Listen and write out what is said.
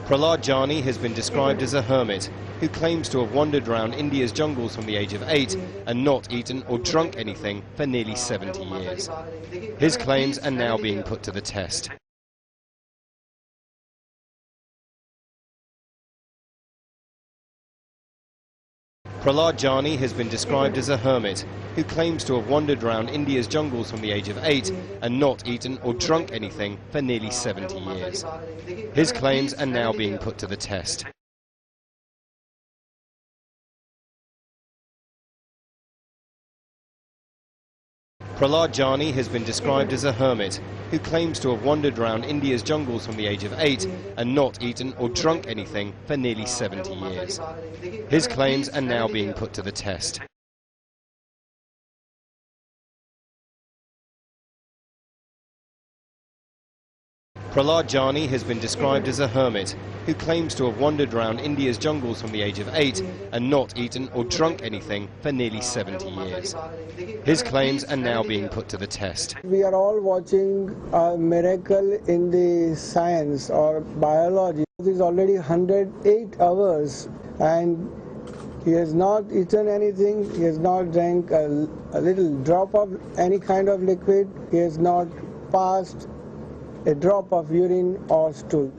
Prahlad Jani has been described as a hermit who claims to have wandered around India's jungles from the age of 8 and not eaten or drunk anything for nearly 70 years. His claims are now being put to the test. Prahlad Jani has been described as a hermit who claims to have wandered around India's jungles from the age of 8 and not eaten or drunk anything for nearly 70 years. His claims are now being put to the test. Prahlad Jani has been described as a hermit who claims to have wandered around India's jungles from the age of 8 and not eaten or drunk anything for nearly 70 years. His claims are now being put to the test. Prahlad Jani has been described as a hermit who claims to have wandered around India's jungles from the age of 8 and not eaten or drunk anything for nearly 70 years. His claims are now being put to the test. We are all watching a miracle in the science or biology. It is already 108 hours and he has not eaten anything, he has not drank a little drop of any kind of liquid, he has not passed a drop of urine or stool.